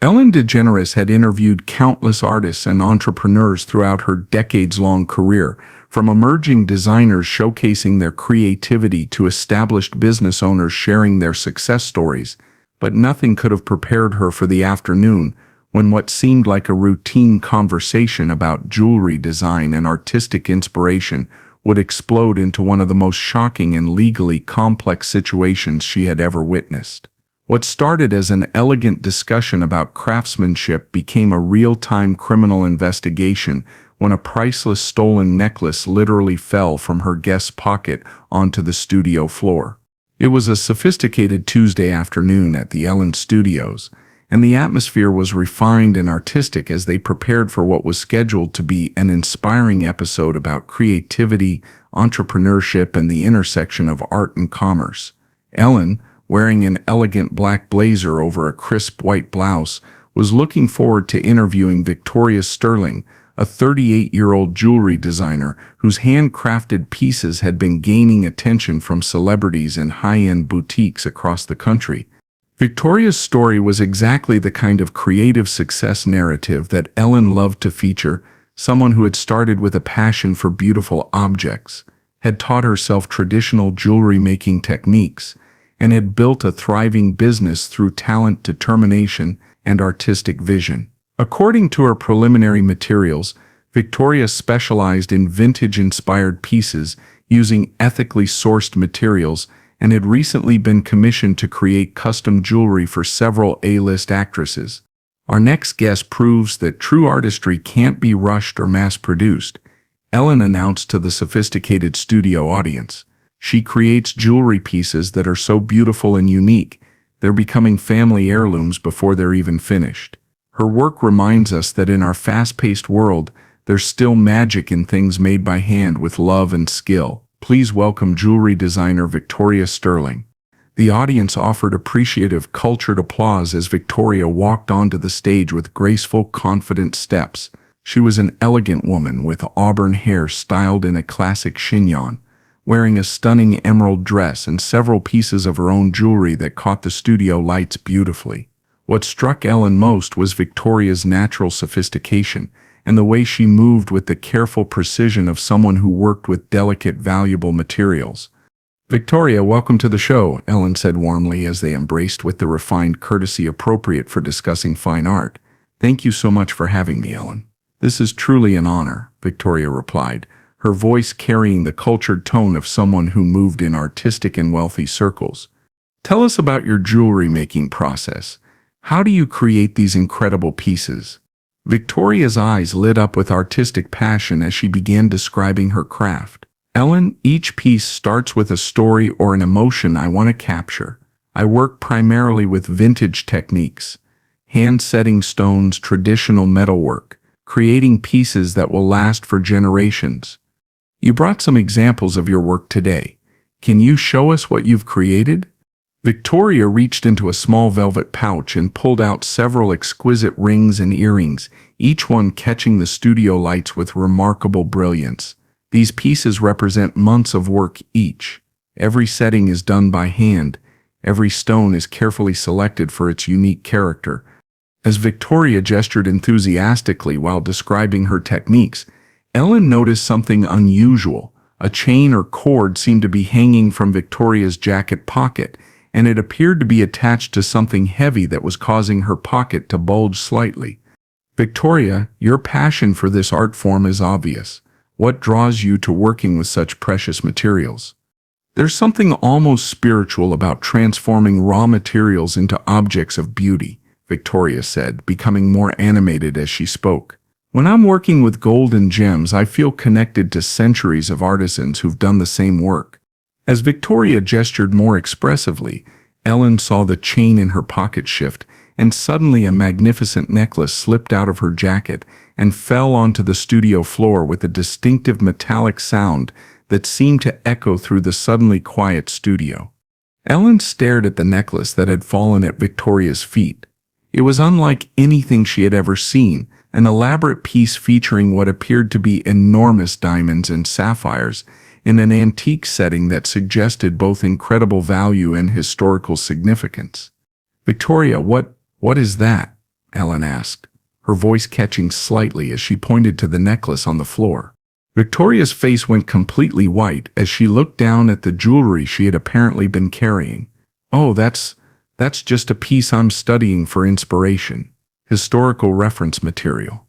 Ellen DeGeneres had interviewed countless artists and entrepreneurs throughout her decades-long career, from emerging designers showcasing their creativity to established business owners sharing their success stories, but nothing could have prepared her for the afternoon when what seemed like a routine conversation about jewelry design and artistic inspiration would explode into one of the most shocking and legally complex situations she had ever witnessed. What started as an elegant discussion about craftsmanship became a real-time criminal investigation when a priceless stolen necklace literally fell from her guest's pocket onto the studio floor. It was a sophisticated Tuesday afternoon at the Ellen Studios, and the atmosphere was refined and artistic as they prepared for what was scheduled to be an inspiring episode about creativity, entrepreneurship, and the intersection of art and commerce. Ellen, wearing an elegant black blazer over a crisp white blouse, was looking forward to interviewing Victoria Sterling, a 38-year-old jewelry designer whose handcrafted pieces had been gaining attention from celebrities and high-end boutiques across the country. Victoria's story was exactly the kind of creative success narrative that Ellen loved to feature, someone who had started with a passion for beautiful objects, had taught herself traditional jewelry-making techniques, and had built a thriving business through talent, determination, and artistic vision. According to her preliminary materials, Victoria specialized in vintage-inspired pieces using ethically sourced materials and had recently been commissioned to create custom jewelry for several A-list actresses. Our next guest proves that true artistry can't be rushed or mass-produced, Ellen announced to the sophisticated studio audience. She creates jewelry pieces that are so beautiful and unique, they're becoming family heirlooms before they're even finished. Her work reminds us that in our fast-paced world, there's still magic in things made by hand with love and skill. Please welcome jewelry designer Victoria Sterling. The audience offered appreciative, cultured applause as Victoria walked onto the stage with graceful, confident steps. She was an elegant woman with auburn hair styled in a classic chignon, wearing a stunning emerald dress and several pieces of her own jewelry that caught the studio lights beautifully. What struck Ellen most was Victoria's natural sophistication and the way she moved with the careful precision of someone who worked with delicate, valuable materials. "Victoria, welcome to the show," Ellen said warmly as they embraced with the refined courtesy appropriate for discussing fine art. "Thank you so much for having me, Ellen." "This is truly an honor," Victoria replied, her voice carrying the cultured tone of someone who moved in artistic and wealthy circles. "Tell us about your jewelry-making process. How do you create these incredible pieces?" Victoria's eyes lit up with artistic passion as she began describing her craft. "Ellen, each piece starts with a story or an emotion I want to capture. I work primarily with vintage techniques, hand-setting stones, traditional metalwork, creating pieces that will last for generations. You brought some examples of your work today. Can you show us what you've created?" Victoria reached into a small velvet pouch and pulled out several exquisite rings and earrings, each one catching the studio lights with remarkable brilliance. These pieces represent months of work each. Every setting is done by hand. Every stone is carefully selected for its unique character. As Victoria gestured enthusiastically while describing her techniques, Ellen noticed something unusual. A chain or cord seemed to be hanging from Victoria's jacket pocket, and it appeared to be attached to something heavy that was causing her pocket to bulge slightly. "Victoria, your passion for this art form is obvious. What draws you to working with such precious materials?" "There's something almost spiritual about transforming raw materials into objects of beauty," Victoria said, becoming more animated as she spoke. "When I'm working with gold and gems, I feel connected to centuries of artisans who've done the same work." As Victoria gestured more expressively, Ellen saw the chain in her pocket shift, and suddenly a magnificent necklace slipped out of her jacket and fell onto the studio floor with a distinctive metallic sound that seemed to echo through the suddenly quiet studio. Ellen stared at the necklace that had fallen at Victoria's feet. It was unlike anything she had ever seen, an elaborate piece featuring what appeared to be enormous diamonds and sapphires in an antique setting that suggested both incredible value and historical significance. "Victoria, what is that?" Ellen asked, her voice catching slightly as she pointed to the necklace on the floor. Victoria's face went completely white as she looked down at the jewelry she had apparently been carrying. Oh, that's just a piece I'm studying for inspiration. Historical reference material.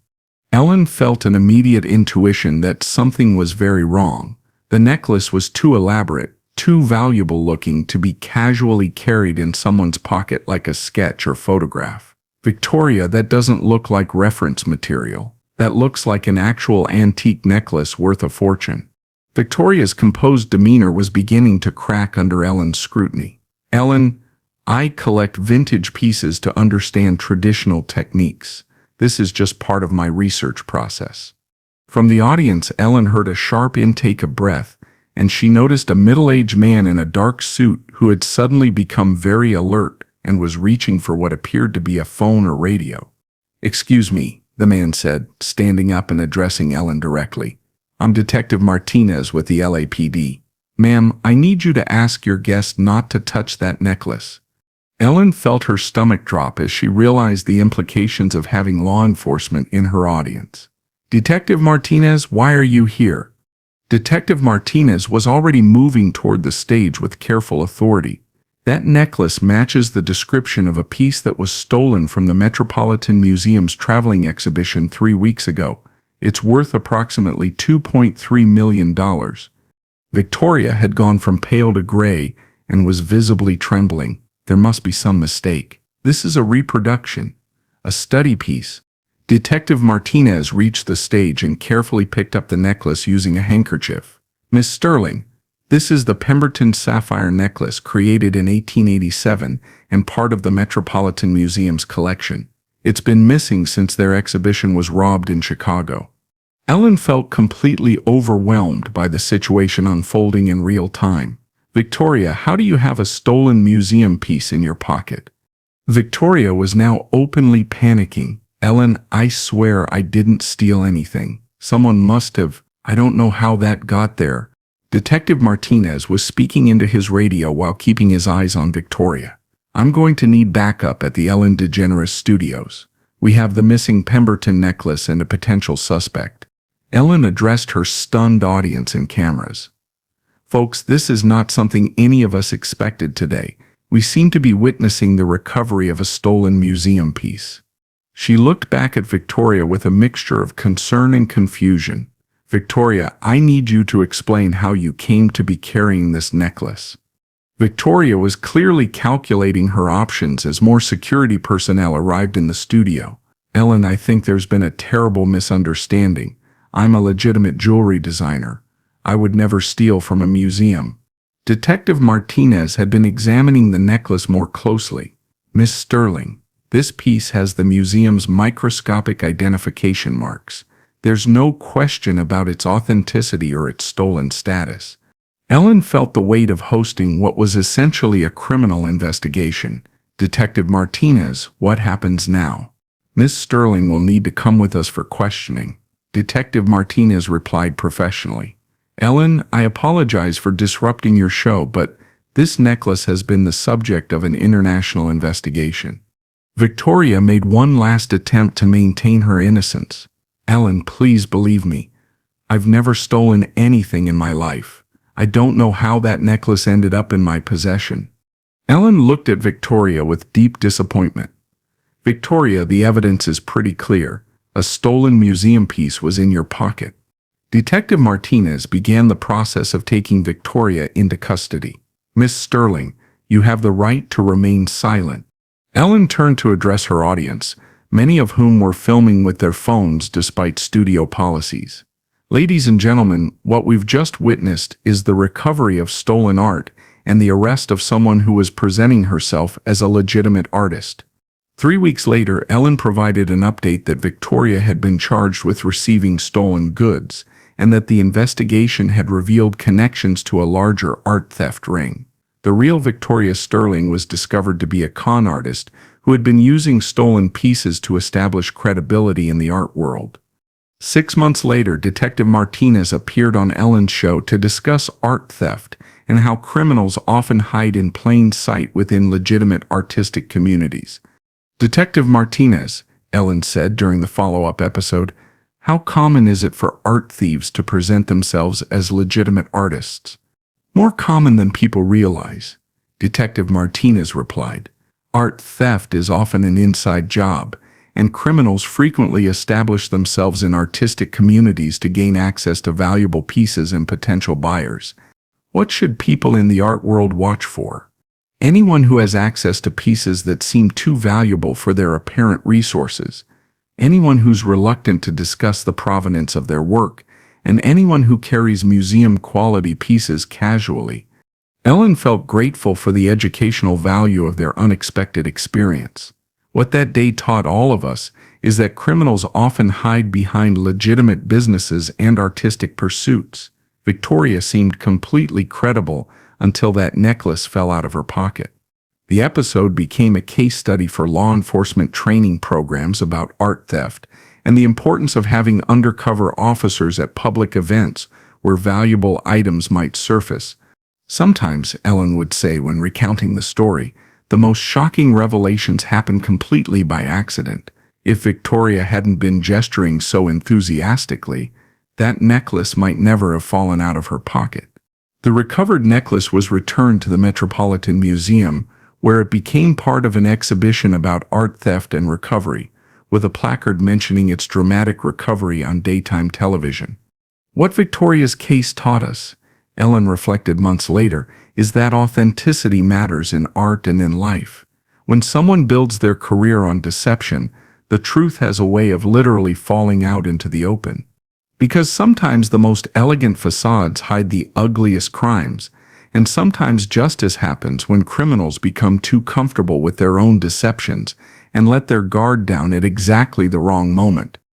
Ellen felt an immediate intuition that something was very wrong. The necklace was too elaborate, too valuable looking to be casually carried in someone's pocket like a sketch or photograph. Victoria, that doesn't look like reference material. That looks like an actual antique necklace worth a fortune. Victoria's composed demeanor was beginning to crack under Ellen's scrutiny. Ellen, I collect vintage pieces to understand traditional techniques. This is just part of my research process. From the audience, Ellen heard a sharp intake of breath, and she noticed a middle-aged man in a dark suit who had suddenly become very alert and was reaching for what appeared to be a phone or radio. "Excuse me," the man said, standing up and addressing Ellen directly. "I'm Detective Martinez with the LAPD. Ma'am, I need you to ask your guest not to touch that necklace." Ellen felt her stomach drop as she realized the implications of having law enforcement in her audience. "Detective Martinez, why are you here?" Detective Martinez was already moving toward the stage with careful authority. "That necklace matches the description of a piece that was stolen from the Metropolitan Museum's traveling exhibition 3 weeks ago. It's worth approximately $2.3 million. Victoria had gone from pale to gray and was visibly trembling. There must be some mistake. This is a reproduction, a study piece. Detective Martinez reached the stage and carefully picked up the necklace using a handkerchief. "Miss Sterling, this is the Pemberton Sapphire Necklace created in 1887 and part of the Metropolitan Museum's collection. It's been missing since their exhibition was robbed in Chicago." Ellen felt completely overwhelmed by the situation unfolding in real time. "Victoria, how do you have a stolen museum piece in your pocket?" Victoria was now openly panicking. "Ellen, I swear I didn't steal anything. Someone must have. I don't know how that got there." Detective Martinez was speaking into his radio while keeping his eyes on Victoria. "I'm going to need backup at the Ellen DeGeneres studios. We have the missing Pemberton necklace and a potential suspect." Ellen addressed her stunned audience and cameras. "Folks, this is not something any of us expected today. We seem to be witnessing the recovery of a stolen museum piece." She looked back at Victoria with a mixture of concern and confusion. "Victoria, I need you to explain how you came to be carrying this necklace." Victoria was clearly calculating her options as more security personnel arrived in the studio. "Ellen, I think there's been a terrible misunderstanding. I'm a legitimate jewelry designer. I would never steal from a museum." Detective Martinez had been examining the necklace more closely. "Miss Sterling, this piece has the museum's microscopic identification marks. There's no question about its authenticity or its stolen status." Ellen felt the weight of hosting what was essentially a criminal investigation. "Detective Martinez, what happens now?" "Miss Sterling will need to come with us for questioning," Detective Martinez replied professionally. "Ellen, I apologize for disrupting your show, but this necklace has been the subject of an international investigation." Victoria made one last attempt to maintain her innocence. "Ellen, please believe me. I've never stolen anything in my life. I don't know how that necklace ended up in my possession." Ellen looked at Victoria with deep disappointment. "Victoria, the evidence is pretty clear. A stolen museum piece was in your pocket." Detective Martinez began the process of taking Victoria into custody. "Miss Sterling, you have the right to remain silent." Ellen turned to address her audience, many of whom were filming with their phones despite studio policies. "Ladies and gentlemen, what we've just witnessed is the recovery of stolen art and the arrest of someone who was presenting herself as a legitimate artist." 3 weeks later, Ellen provided an update that Victoria had been charged with receiving stolen goods and that the investigation had revealed connections to a larger art theft ring. The real Victoria Sterling was discovered to be a con artist who had been using stolen pieces to establish credibility in the art world. 6 months later, Detective Martinez appeared on Ellen's show to discuss art theft and how criminals often hide in plain sight within legitimate artistic communities. "Detective Martinez, Ellen said during the follow-up episode. How common is it for art thieves to present themselves as legitimate artists? More common than people realize, Detective Martinez replied. Art theft is often an inside job, and criminals frequently establish themselves in artistic communities to gain access to valuable pieces and potential buyers. What should people in the art world watch for? Anyone who has access to pieces that seem too valuable for their apparent resources, anyone who's reluctant to discuss the provenance of their work, and anyone who carries museum-quality pieces casually. Ellen felt grateful for the educational value of their unexpected experience. What that day taught all of us is that criminals often hide behind legitimate businesses and artistic pursuits. Victoria seemed completely credible until that necklace fell out of her pocket. The episode became a case study for law enforcement training programs about art theft and the importance of having undercover officers at public events where valuable items might surface. Sometimes, Ellen would say when recounting the story, the most shocking revelations happen completely by accident. If Victoria hadn't been gesturing so enthusiastically, that necklace might never have fallen out of her pocket. The recovered necklace was returned to the Metropolitan Museum, where it became part of an exhibition about art theft and recovery, with a placard mentioning its dramatic recovery on daytime television. What Victoria's case taught us, Ellen reflected months later, is that authenticity matters in art and in life. When someone builds their career on deception, the truth has a way of literally falling out into the open. Because sometimes the most elegant facades hide the ugliest crimes, and sometimes justice happens when criminals become too comfortable with their own deceptions and let their guard down at exactly the wrong moment.